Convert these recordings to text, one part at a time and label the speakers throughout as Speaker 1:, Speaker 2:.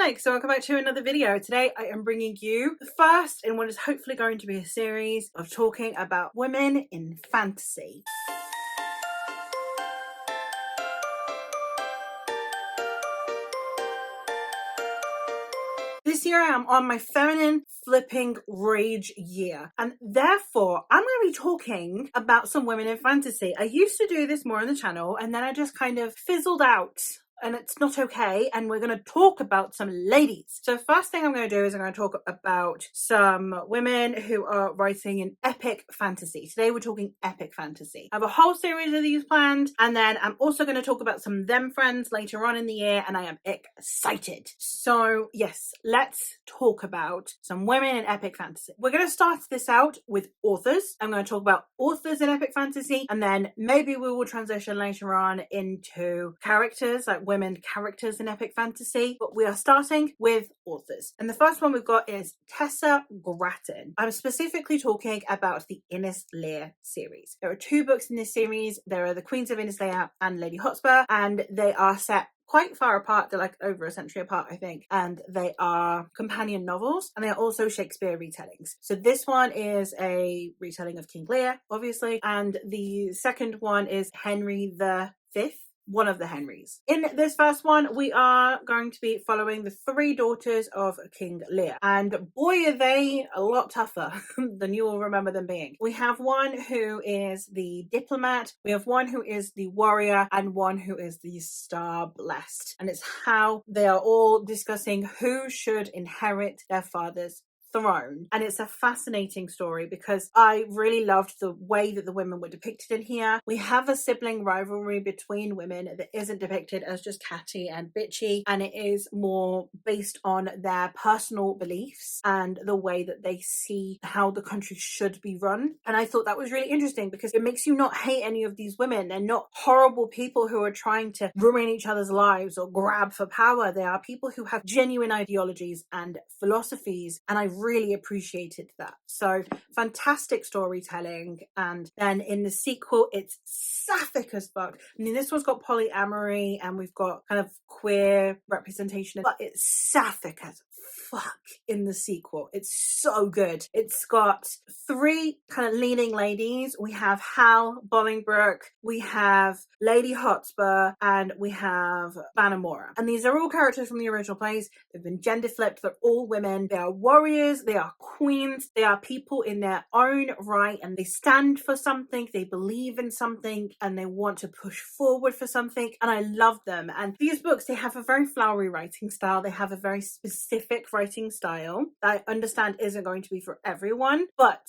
Speaker 1: like? So welcome back to another video. Today I am bringing you the first in what is hopefully going to be a series of talking about women in fantasy. This year I am on my feminine flipping rage year, and therefore I'm going to be talking about some women in fantasy. I used to do this more on the channel and then I just kind of fizzled out. And it's not okay, and we're going to talk about some ladies. So first thing I'm going to do is I'm going to talk about some women who are writing in epic fantasy. Today we're talking epic fantasy. I have a whole series of these planned, and then I'm also going to talk about some them friends later on in the year, and I am excited. So yes, let's talk about some women in epic fantasy. We're going to start this out with authors. I'm going to talk about authors in epic fantasy, and then maybe we will transition later on into characters, like women characters in epic fantasy, but we are starting with authors. And the first one we've got is Tessa Gratton. I'm specifically talking about the Innis Lear series. There are two books in this series. There are the Queens of Innis Lear and Lady Hotspur, and they are set quite far apart. They're like over a century apart, I think, and they are companion novels, and they are also Shakespeare retellings. So this one is a retelling of King Lear, obviously, and the second one is Henry the Fifth, one of the Henrys. In this first one, we are going to be following the three daughters of King Lear, and boy are they a lot tougher than you will remember them being. We have one who is the diplomat, we have one who is the warrior, and one who is the star blessed, and it's how they are all discussing who should inherit their father's throne. And it's a fascinating story because I really loved the way that the women were depicted in here. We have a sibling rivalry between women that isn't depicted as just catty and bitchy, and it is more based on their personal beliefs and the way that they see how the country should be run. And I thought that was really interesting because it makes you not hate any of these women. They're not horrible people who are trying to ruin each other's lives or grab for power. They are people who have genuine ideologies and philosophies, and I really appreciated that. So fantastic storytelling. And then in the sequel, it's sapphic as fuck. I mean, this one's got polyamory and we've got kind of queer representation, but it's sapphic as fuck in the sequel. It's so good. It's got three kind of leading ladies. We have Hal Bolingbroke, we have Lady Hotspur, and we have Banamora. And these are all characters from the original plays. They've been gender flipped. They're all women. They are warriors. They are queens. They are people in their own right, and they stand for something. They believe in something, and they want to push forward for something. And I love them. And these books, they have a very flowery writing style. They have a very specific writing style that I understand isn't going to be for everyone, but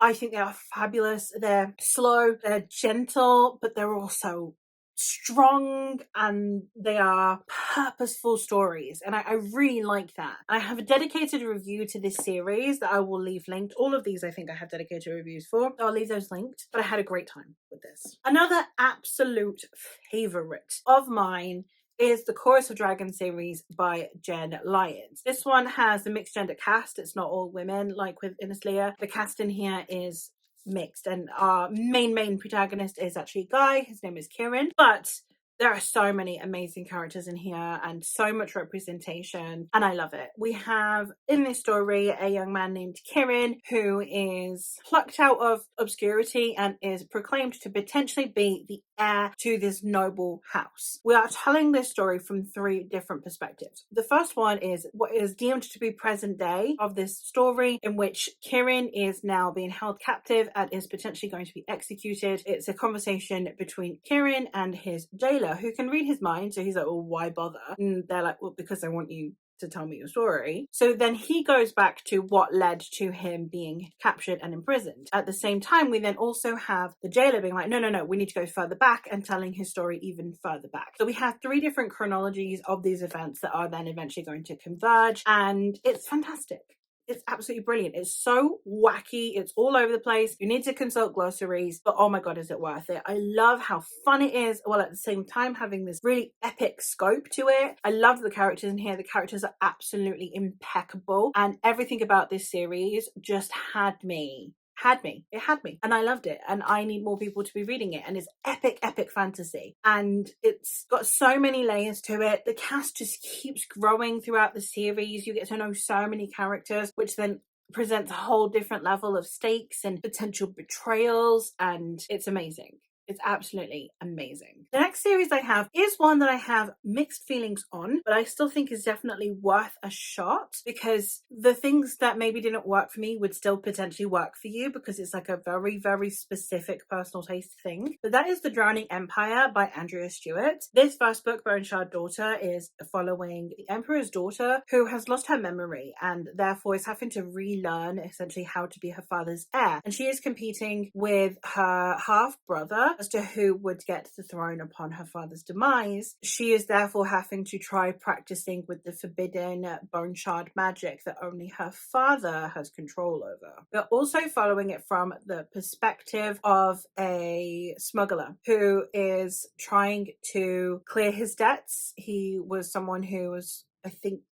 Speaker 1: I think they are fabulous. They're slow, they're gentle, but they're also strong, and they are purposeful stories, and I really like that. I have a dedicated review to this series that I will leave linked. All of these I think I have dedicated reviews for, so I'll leave those linked, but I had a great time with this. Another absolute favorite of mine is the Chorus of Dragons series by Jen Lyons. This one has a mixed gender cast. It's not all women like with Innis Lear. The cast in here is mixed, and our main protagonist is actually a guy. His name is Kieran, but there are so many amazing characters in here and so much representation, and I love it. We have in this story a young man named Kieran who is plucked out of obscurity and is proclaimed to potentially be the heir to this noble house. We are telling this story from three different perspectives. The first one is what is deemed to be present day of this story, in which Kieran is now being held captive and is potentially going to be executed. It's a conversation between Kieran and his jailer, who can read his mind. So he's like, well, why bother? And they're like, well, because I want you to tell me your story. So then he goes back to what led to him being captured and imprisoned. At the same time, we then also have the jailer being like, no, we need to go further back, and telling his story even further back. So we have three different chronologies of these events that are then eventually going to converge, and it's fantastic. It's absolutely brilliant. It's so wacky. It's all over the place. You need to consult glossaries, but oh my God, is it worth it? I love how fun it is, while at the same time having this really epic scope to it. I love the characters in here. The characters are absolutely impeccable, and everything about this series just had me had me. It had me, and I loved it, and I need more people to be reading it. And it's epic fantasy, and it's got so many layers to it. The cast just keeps growing throughout the series. You get to know so many characters, which then presents a whole different level of stakes and potential betrayals, and it's amazing. It's absolutely amazing. The next series I have is one that I have mixed feelings on, but I still think is definitely worth a shot, because the things that maybe didn't work for me would still potentially work for you, because it's like a very specific personal taste thing. But that is The Drowning Empire by Andrea Stewart. This first book, Bone Shard Daughter, is following the Emperor's daughter who has lost her memory and therefore is having to relearn essentially how to be her father's heir. And she is competing with her half brother as to who would get the throne upon her father's demise. She is therefore having to try practicing with the forbidden bone shard magic that only her father has control over. We're also following it from the perspective of a smuggler who is trying to clear his debts. He was someone who was, I think,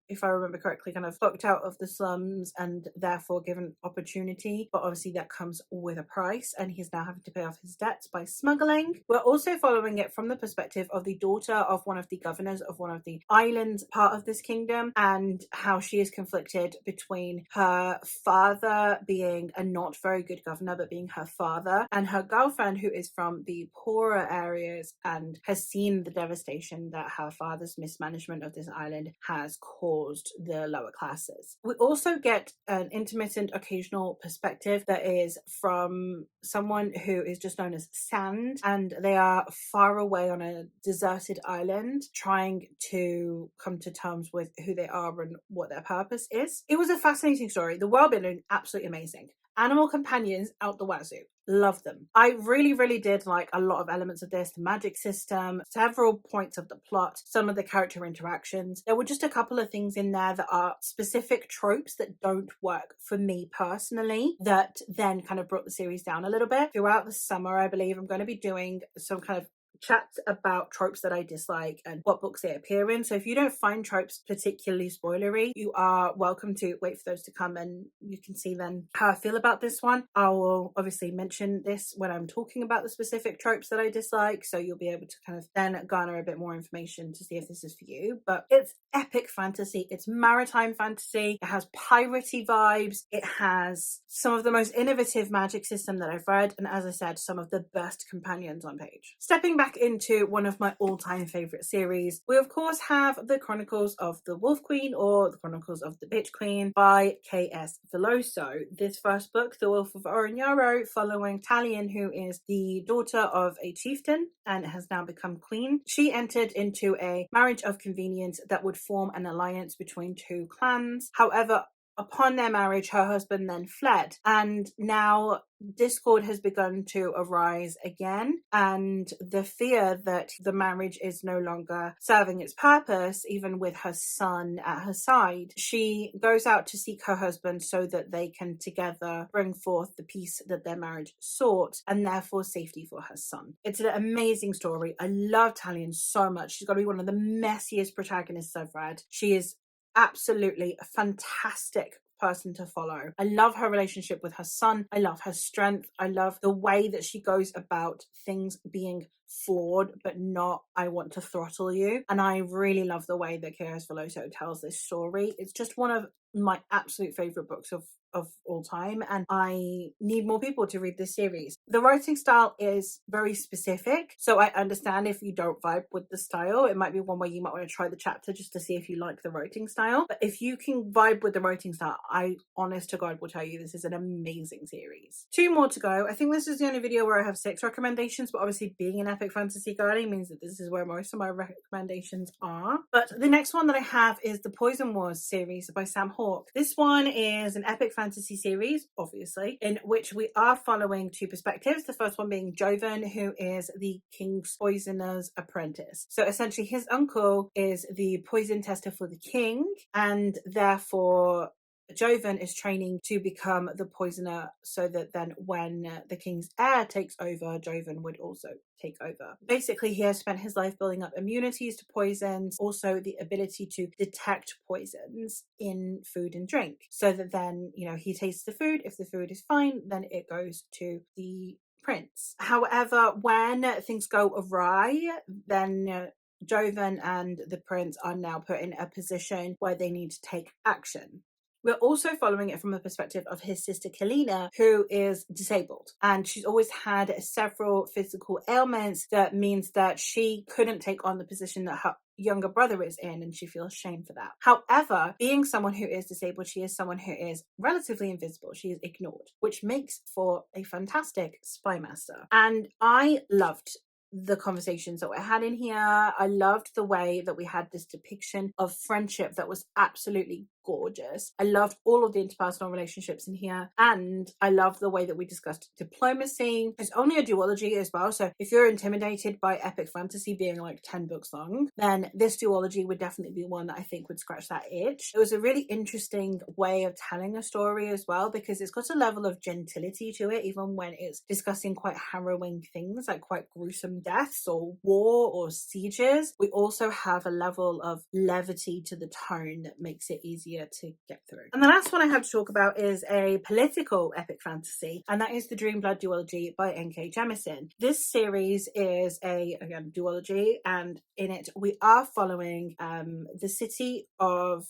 Speaker 1: if I remember correctly, kind of plucked out of the slums and therefore given opportunity. But obviously that comes with a price, and he's now having to pay off his debts by smuggling. We're also following it from the perspective of the daughter of one of the governors of one of the islands part of this kingdom, and how she is conflicted between her father being a not very good governor, but being her father, and her girlfriend who is from the poorer areas and has seen the devastation that her father's mismanagement of this island has caused the lower classes. We also get an intermittent occasional perspective that is from someone who is just known as Sand, and they are far away on a deserted island trying to come to terms with who they are and what their purpose is. It was a fascinating story. The world building, absolutely amazing. Animal companions out the wazoo. Love them. I really did like a lot of elements of this, the magic system, several points of the plot, some of the character interactions. There were just a couple of things in there that are specific tropes that don't work for me personally, that then kind of brought the series down a little bit. Throughout the summer, I believe I'm going to be doing some kind of chats about tropes that I dislike and what books they appear in. So if you don't find tropes particularly spoilery, you are welcome to wait for those to come, and you can see then how I feel about this one. I will obviously mention this when I'm talking about the specific tropes that I dislike, so you'll be able to kind of then garner a bit more information to see if this is for you. But it's epic fantasy, it's maritime fantasy, it has piratey vibes, it has some of the most innovative magic system that I've read, and as I said, some of the best companions on page. Stepping back into one of my all-time favorite series, we of course have The Chronicles of the Wolf Queen, or The Chronicles of the Bitch Queen by K.S. Veloso. This first book, The Wolf of Oroñaro, following Talion, who is the daughter of a chieftain and has now become queen. She entered into a marriage of convenience that would form an alliance between two clans. However, upon their marriage, her husband then fled, and now discord has begun to arise again, and the fear that the marriage is no longer serving its purpose, even with her son at her side. She goes out to seek her husband so that they can together bring forth the peace that their marriage sought, and therefore safety for her son. It's an amazing story. I love Talion so much. She's got to be one of the messiest protagonists I've read. She is absolutely a fantastic person to follow. I love her relationship with her son. I love her strength. I love the way that she goes about things being flawed, but not, I want to throttle you. And I really love the way that K.S. Veloso tells this story. It's just one of my absolute favorite books of all time, and I need more people to read this series. The writing style is very specific, so I understand if you don't vibe with the style. It might be one way you might want to try the chapter just to see if you like the writing style. But if you can vibe with the writing style, I honest to God will tell you this is an amazing series. 2 more to go. I think this is the only video where I have 6 recommendations, but obviously being an epic fantasy girlie means that this is where most of my recommendations are. But the next one that I have is the Poison Wars series by Sam Hawke. This one is an epic fantasy series, obviously, in which we are following 2 perspectives. The first one being Joven, who is the king's poisoner's apprentice. So essentially his uncle is the poison tester for the king, and therefore Jovan is training to become the poisoner, so that then when the king's heir takes over, Jovan would also take over. Basically, he has spent his life building up immunities to poisons, also the ability to detect poisons in food and drink, so that then, you know, he tastes the food. If the food is fine, then it goes to the prince. However, when things go awry, then Jovan and the prince are now put in a position where they need to take action. We're also following it from the perspective of his sister Kalina, who is disabled, and she's always had several physical ailments that means that she couldn't take on the position that her younger brother is in, and she feels shame for that. However, being someone who is disabled, she is someone who is relatively invisible. She is ignored, which makes for a fantastic spy master. And I loved the conversations that we had in here. I loved the way that we had this depiction of friendship that was absolutely gorgeous. I loved all of the interpersonal relationships in here, and I loved the way that we discussed diplomacy. It's only a duology as well, so if you're intimidated by epic fantasy being like 10 books long, then this duology would definitely be one that I think would scratch that itch. It was a really interesting way of telling a story as well, because it's got a level of gentility to it, even when it's discussing quite harrowing things, like quite gruesome deaths or war or sieges. We also have a level of levity to the tone that makes it easier to get through. And the last one I have to talk about is a political epic fantasy, and that is the Dreamblood duology by N.K. Jemisin. This series is again, duology, and in it we are following the city of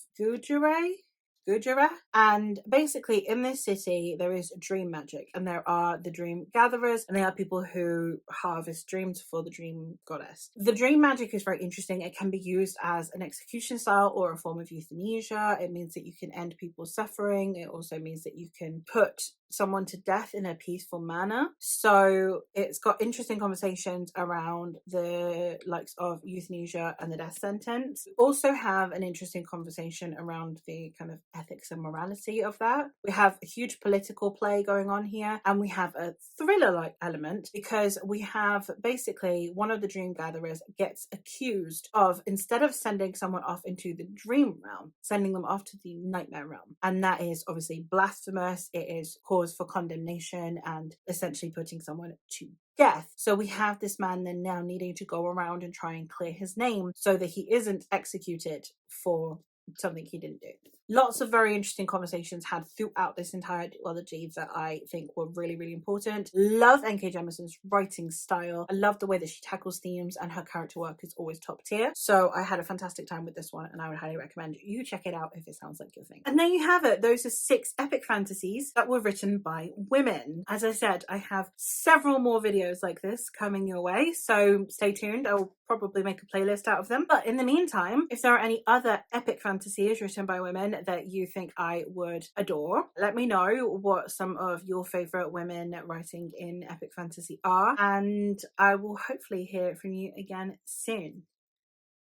Speaker 1: Gujarat, and basically in this city there is dream magic, and there are the dream gatherers, and they are people who harvest dreams for the dream goddess. The dream magic is very interesting. It can be used as an execution style or a form of euthanasia. It means that you can end people's suffering. It also means that you can put someone to death in a peaceful manner. So it's got interesting conversations around the likes of euthanasia and the death sentence. We also have an interesting conversation around the kind of ethics and morality of that. We have a huge political play going on here, and we have a thriller-like element, because we have basically one of the dream gatherers gets accused of, instead of sending someone off into the dream realm, sending them off to the nightmare realm, and that is obviously blasphemous. It is cause for condemnation and essentially putting someone to death. So we have this man then now needing to go around and try and clear his name so that he isn't executed for something he didn't do. Lots of very interesting conversations had throughout this entire duology that I think were really, really important. Love N.K. Jemisin's writing style. I love the way that she tackles themes, and her character work is always top tier. So I had a fantastic time with this one, and I would highly recommend you check it out if it sounds like your thing. And there you have it. Those are 6 epic fantasies that were written by women. As I said, I have several more videos like this coming your way, so stay tuned. I'll probably make a playlist out of them. But in the meantime, if there are any other epic fantasies written by women that you think I would adore, let me know what some of your favorite women writing in epic fantasy are, and I will hopefully hear from you again soon.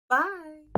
Speaker 1: Bye.